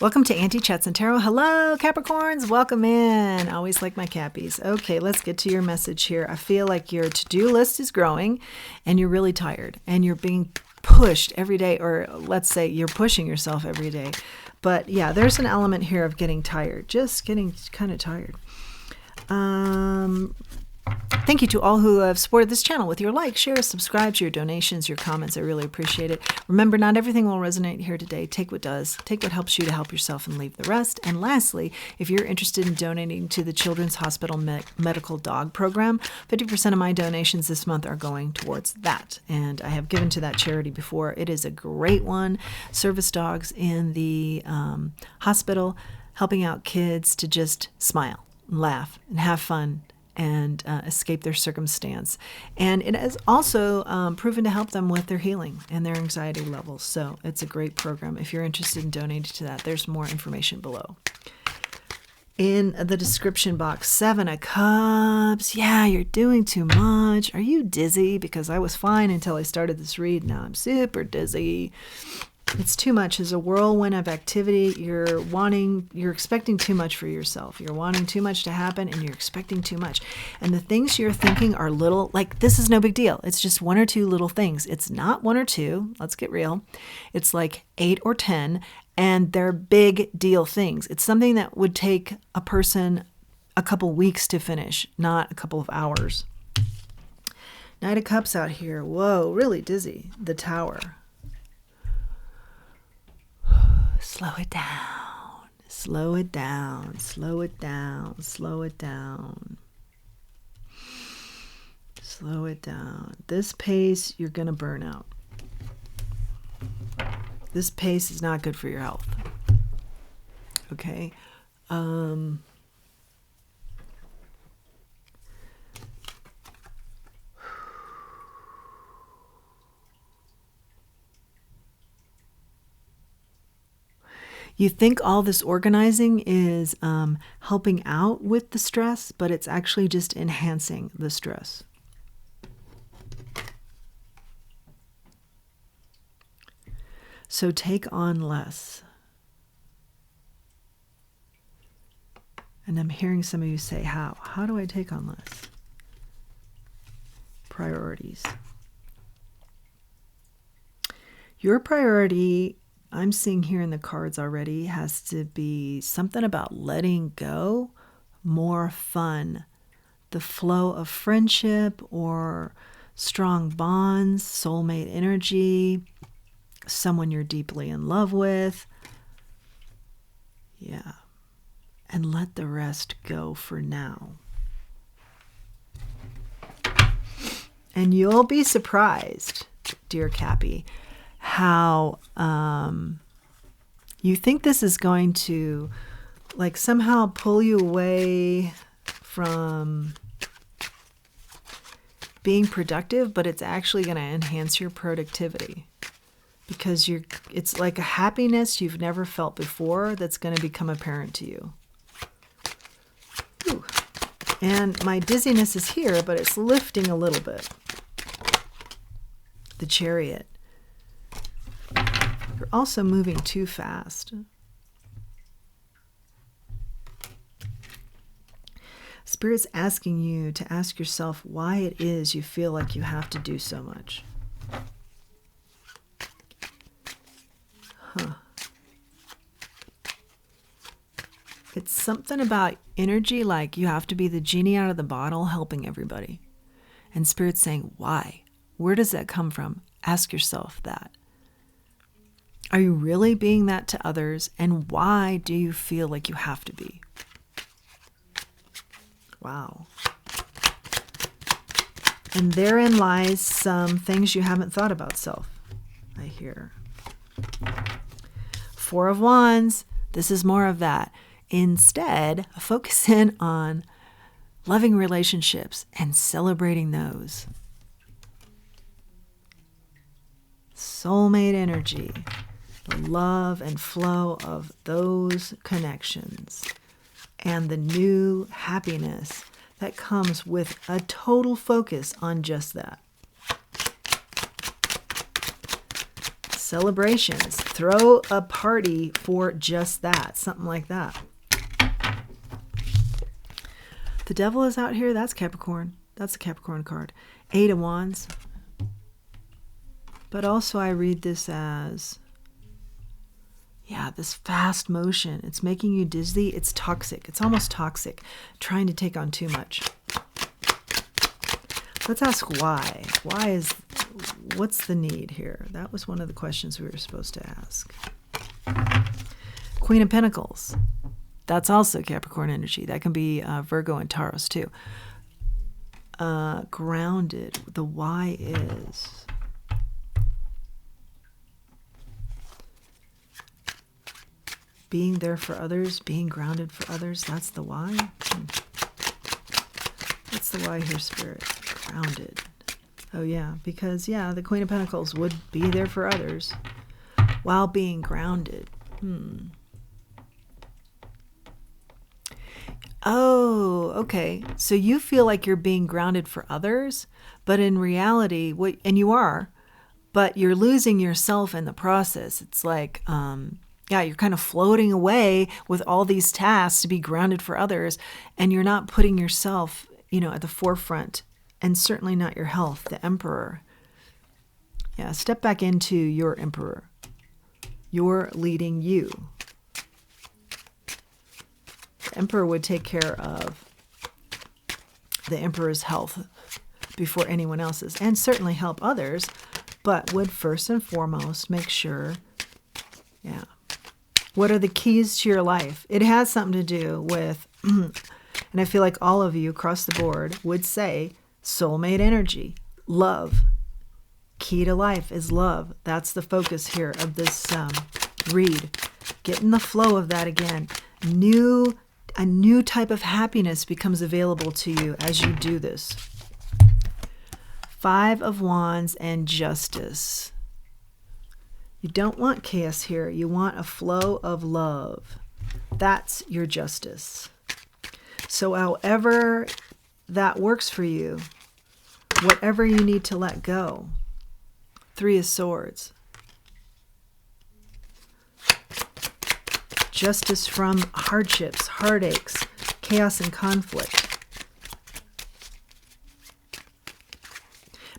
Welcome to Auntie Chats and Tarot. Hello, Capricorns. Welcome in. Always like my Cappies. Okay, let's get to your message here. I feel like your to-do list is growing and you're really tired and you're being pushed every day, or let's say you're pushing yourself every day. But yeah, there's an element here of getting tired, just getting kind of tired. Thank you to all who have supported this channel with your likes, shares, subscribes, your donations, your comments. I really appreciate it. Remember, not everything will resonate here today. Take what does. Take what helps you to help yourself and leave the rest. And lastly, if you're interested in donating to the Children's Hospital Medical Dog Program, 50% of my donations this month are going towards that. And I have given to that charity before. It is a great one. Service dogs in the hospital, helping out kids to just smile, laugh, and have fun, and escape their circumstance. And it has also proven to help them with their healing and their anxiety levels. So it's a great program. If you're interested in donating to that, there's more information below. In the description box, 7 of Cups. Yeah, you're doing too much. Are you dizzy? Because I was fine until I started this read. Now I'm super dizzy. It's too much. It's a whirlwind of activity. You're expecting too much for yourself. You're wanting too much to happen and you're expecting too much. And the things you're thinking are little, like this is no big deal. It's just 1 or 2 little things. It's not 1 or 2. Let's get real. It's like 8 or 10, and they're big deal things. It's something that would take a person a couple weeks to finish, not a couple of hours. Knight of Cups out here. Whoa, really dizzy. The Tower. Slow it down, slow it down, slow it down, slow it down. Slow it down. This pace, you're going to burn out. This pace is not good for your health. Okay. You think all this organizing is helping out with the stress, but it's actually just enhancing the stress. So take on less. And I'm hearing some of you say, how? How do I take on less? Priorities. Your priority, I'm seeing here in the cards already, has to be something about letting go, more fun, the flow of friendship or strong bonds, soulmate energy, someone you're deeply in love with. Yeah. And let the rest go for now. And you'll be surprised, dear Cappy, how you think this is going to like somehow pull you away from being productive, but it's actually going to enhance your productivity because it's like a happiness you've never felt before that's going to become apparent to you. Ooh. And my dizziness is here, but it's lifting a little bit. The Chariot. You're also moving too fast. Spirit's asking you to ask yourself why it is you feel like you have to do so much. It's something about energy like you have to be the genie out of the bottle helping everybody. And Spirit's saying, why? Where does that come from? Ask yourself that. Are you really being that to others? And why do you feel like you have to be? Wow. And therein lies some things you haven't thought about self, I hear. 4 of Wands. This is more of that. Instead, focus in on loving relationships and celebrating those. Soulmate energy. The love and flow of those connections and the new happiness that comes with a total focus on just that. Celebrations. Throw a party for just that. Something like that. The Devil is out here. That's Capricorn. That's a Capricorn card. 8 of Wands. But also I read this as, yeah, this fast motion. It's making you dizzy. It's toxic. It's almost toxic. Trying to take on too much. Let's ask why. What's the need here? That was one of the questions we were supposed to ask. Queen of Pentacles. That's also Capricorn energy. That can be Virgo and Taurus too. Grounded. The why is... being there for others, being grounded for others. That's the why. That's the why here, Spirit. Grounded. Oh yeah, because yeah, the Queen of Pentacles would be there for others while being grounded. Oh, okay. So you feel like you're being grounded for others, but in reality, and you are, but you're losing yourself in the process. It's like, yeah, you're kind of floating away with all these tasks to be grounded for others, and you're not putting yourself, at the forefront, and certainly not your health, the Emperor. Yeah, step back into your Emperor. You're leading you. The Emperor would take care of the Emperor's health before anyone else's, and certainly help others, but would first and foremost make sure, yeah. What are the keys to your life? It has something to do with, and I feel like all of you across the board would say, soulmate energy, love. Key to life is love. That's the focus here of this read. Get in the flow of that again. A new type of happiness becomes available to you as you do this. 5 of Wands and Justice. You don't want chaos here. You want a flow of love. That's your justice. So however that works for you, whatever you need to let go. 3 of Swords. Justice from hardships, heartaches, chaos and conflict.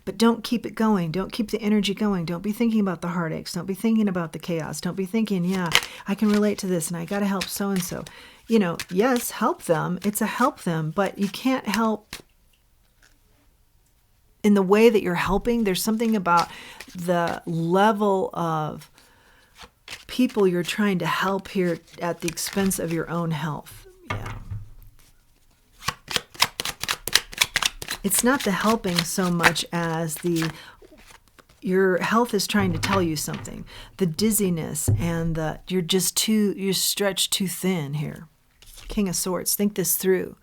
But don't keep it going. Don't keep the energy going. Don't be thinking about the heartaches. Don't be thinking about the chaos. Don't be thinking, yeah, I can relate to this and I got to help so-and-so. Yes, help them. It's a help them, but you can't help in the way that you're helping. There's something about the level of people you're trying to help here at the expense of your own health. Yeah. It's not the helping so much as your health is trying to tell you something. The dizziness and you're stretched too thin here. King of Swords, think this through.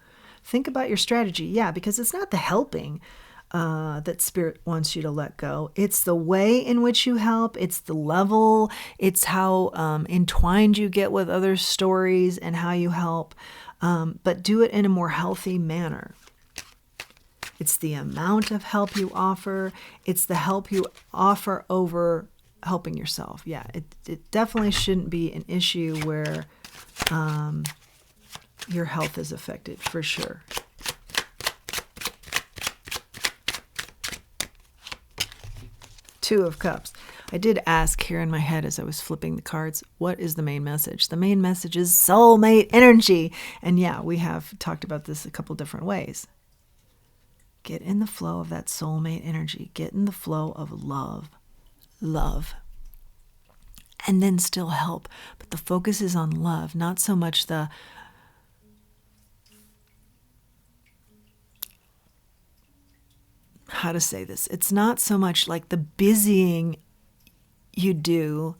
Think about your strategy. Yeah, because it's not the helping that Spirit wants you to let go. It's the way in which you help. It's the level. It's how entwined you get with other stories and how you help. But do it in a more healthy manner. It's the amount of help you offer. It's the help you offer over helping yourself. Yeah, it definitely shouldn't be an issue where your health is affected, for sure. Two of Cups. I did ask here in my head as I was flipping the cards, what is the main message? The main message is soulmate energy. And yeah, we have talked about this a couple different ways. Get in the flow of that soulmate energy. Get in the flow of love. Love. And then still help. But the focus is on love, not so much the how to say this. It's not so much like the busying you do.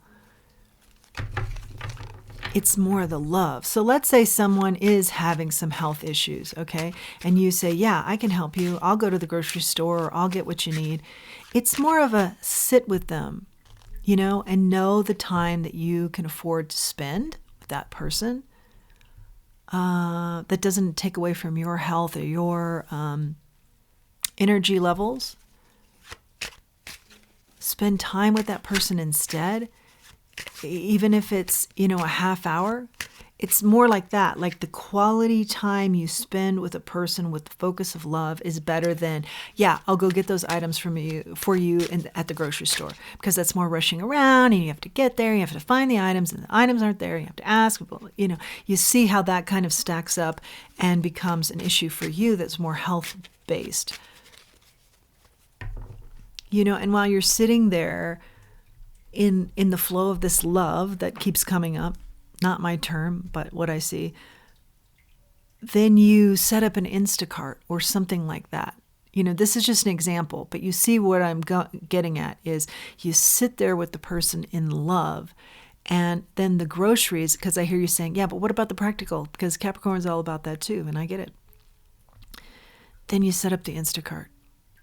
It's more the love. So let's say someone is having some health issues, okay? And you say, yeah, I can help you. I'll go to the grocery store or I'll get what you need. It's more of a sit with them, and know the time that you can afford to spend with that person. That doesn't take away from your health or your energy levels. spend time with that person instead, even if it's, a half hour. It's more like that. Like the quality time you spend with a person with the focus of love is better than, I'll go get those items for you at the grocery store, because that's more rushing around and you have to get there, you have to find the items and the items aren't there, you have to ask people, you see how that kind of stacks up and becomes an issue for you that's more health-based. And while you're sitting there in the flow of this love that keeps coming up, not my term, but what I see, then you set up an Instacart or something like that. This is just an example, but you see what I'm getting at is you sit there with the person in love, and then the groceries, because I hear you saying, but what about the practical? Because Capricorn is all about that too, and I get it. Then you set up the Instacart,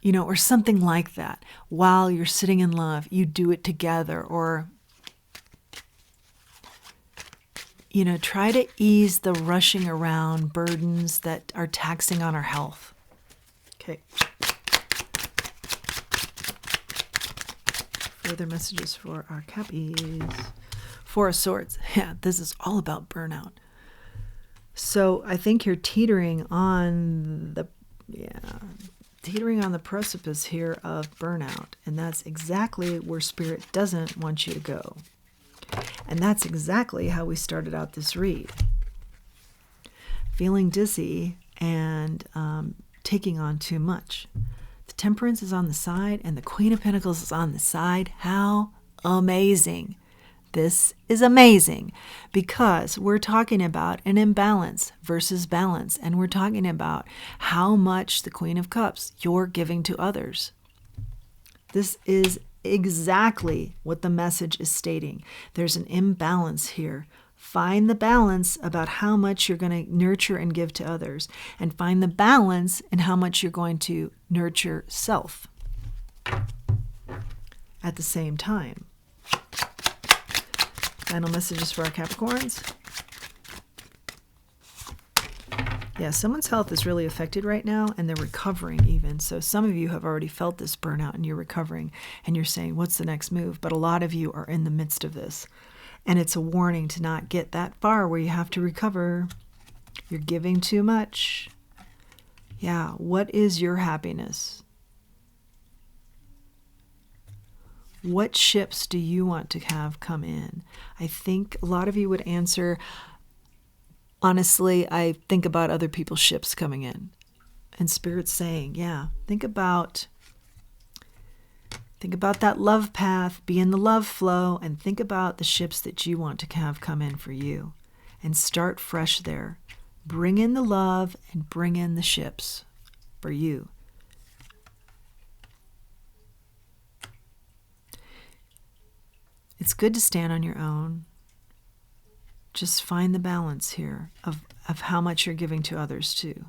or something like that. While you're sitting in love, you do it together, or try to ease the rushing around burdens that are taxing on our health. Okay. Further messages for our Cappies. Four of Swords. Yeah, this is all about burnout. So I think you're teetering on the precipice here of burnout. And that's exactly where Spirit doesn't want you to go. And that's exactly how we started out this read. Feeling dizzy and taking on too much. The Temperance is on the side and the Queen of Pentacles is on the side. How amazing. This is amazing because we're talking about an imbalance versus balance. And we're talking about how much the Queen of Cups you're giving to others. This is exactly what the message is stating. There's an imbalance here. Find the balance about how much you're going to nurture and give to others, and find the balance in how much you're going to nurture self at the same time. Final messages for our Capricorns. Yeah, someone's health is really affected right now, and they're recovering even. So some of you have already felt this burnout, and you're recovering, and you're saying, what's the next move? But a lot of you are in the midst of this, and it's a warning to not get that far where you have to recover. You're giving too much. Yeah, what is your happiness? What ships do you want to have come in? I think a lot of you would answer, honestly, I think about other people's ships coming in. And Spirit's saying, think about that love path, be in the love flow, and think about the ships that you want to have come in for you. And start fresh there. Bring in the love and bring in the ships for you. It's good to stand on your own. Just find the balance here of how much you're giving to others too.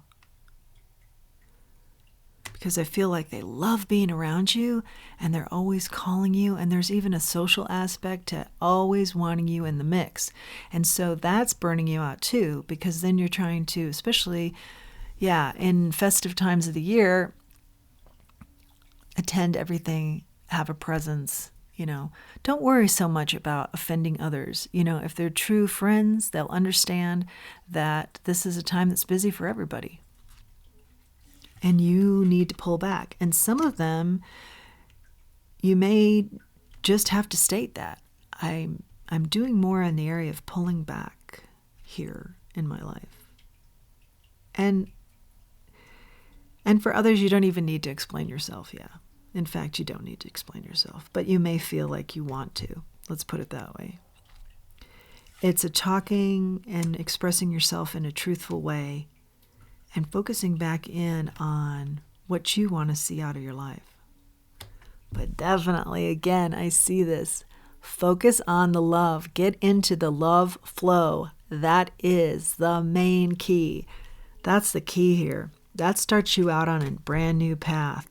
Because I feel like they love being around you and they're always calling you, and there's even a social aspect to always wanting you in the mix. And so that's burning you out too, because then you're trying to, especially, in festive times of the year, attend everything, have a presence. Don't worry so much about offending others. If they're true friends, they'll understand that this is a time that's busy for everybody. And you need to pull back. And some of them, you may just have to state that. I'm doing more in the area of pulling back here in my life. And for others, you don't even need to explain yourself, In fact, you don't need to explain yourself, but you may feel like you want to. Let's put it that way. It's a talking and expressing yourself in a truthful way and focusing back in on what you want to see out of your life. But definitely, again, I see this. Focus on the love. Get into the love flow. That is the main key. That's the key here. That starts you out on a brand new path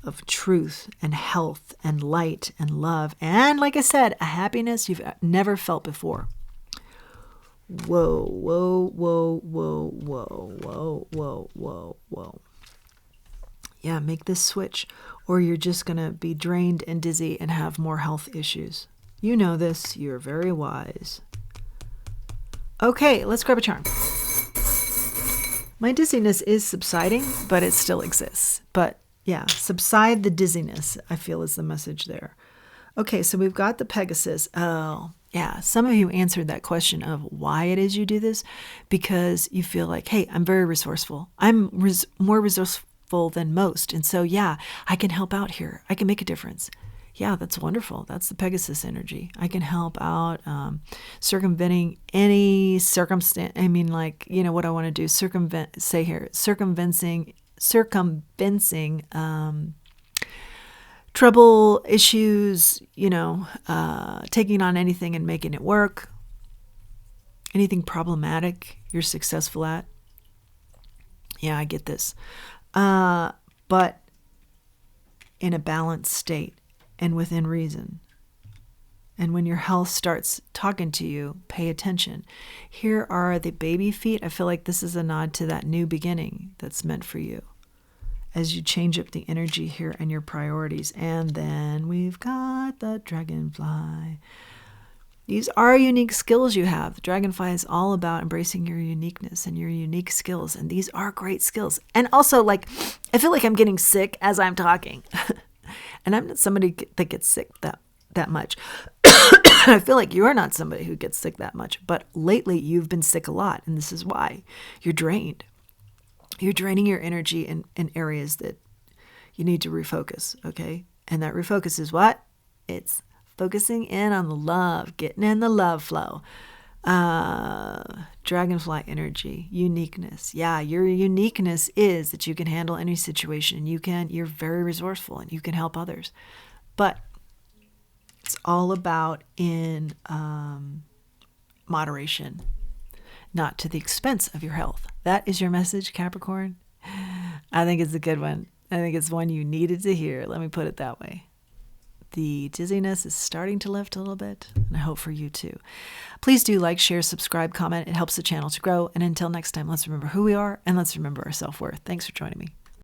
of truth and health and light and love. And like I said, a happiness you've never felt before. Whoa, whoa, whoa, whoa, whoa, whoa, whoa, whoa, whoa. Yeah, make this switch or you're just going to be drained and dizzy and have more health issues. You know this. You're very wise. Okay, let's grab a charm. My dizziness is subsiding, but it still exists. But yeah, subside the dizziness, I feel, is the message there. Okay, so we've got the Pegasus. Oh, yeah. Some of you answered that question of why it is you do this, because you feel like, hey, I'm very resourceful. I'm more resourceful than most. And so, yeah, I can help out here. I can make a difference. Yeah, that's wonderful. That's the Pegasus energy. I can help out circumventing any circumstance. I mean, like, you know what I want to do, circumventing trouble, issues, taking on anything and making it work. Anything problematic you're successful at. Yeah, I get this. But in a balanced state and within reason. And when your health starts talking to you, pay attention. Here are the baby feet. I feel like this is a nod to that new beginning that's meant for you as you change up the energy here and your priorities. And then we've got the dragonfly. These are unique skills you have. The dragonfly is all about embracing your uniqueness and your unique skills. And these are great skills. And also, like, I feel like I'm getting sick as I'm talking. And I'm not somebody that gets sick that much. I feel like you're not somebody who gets sick that much. But lately, you've been sick a lot. And this is why. You're drained. You're draining your energy in areas that you need to refocus, okay? And that refocus is what? It's focusing in on the love, getting in the love flow. Dragonfly energy, uniqueness. Yeah, your uniqueness is that you can handle any situation. You're very resourceful and you can help others. But it's all about in moderation, not to the expense of your health. That is your message, Capricorn. I think it's a good one. I think it's one you needed to hear. Let me put it that way. The dizziness is starting to lift a little bit, and I hope for you too. Please do like, share, subscribe, comment. It helps the channel to grow. And until next time, let's remember who we are and let's remember our self-worth. Thanks for joining me.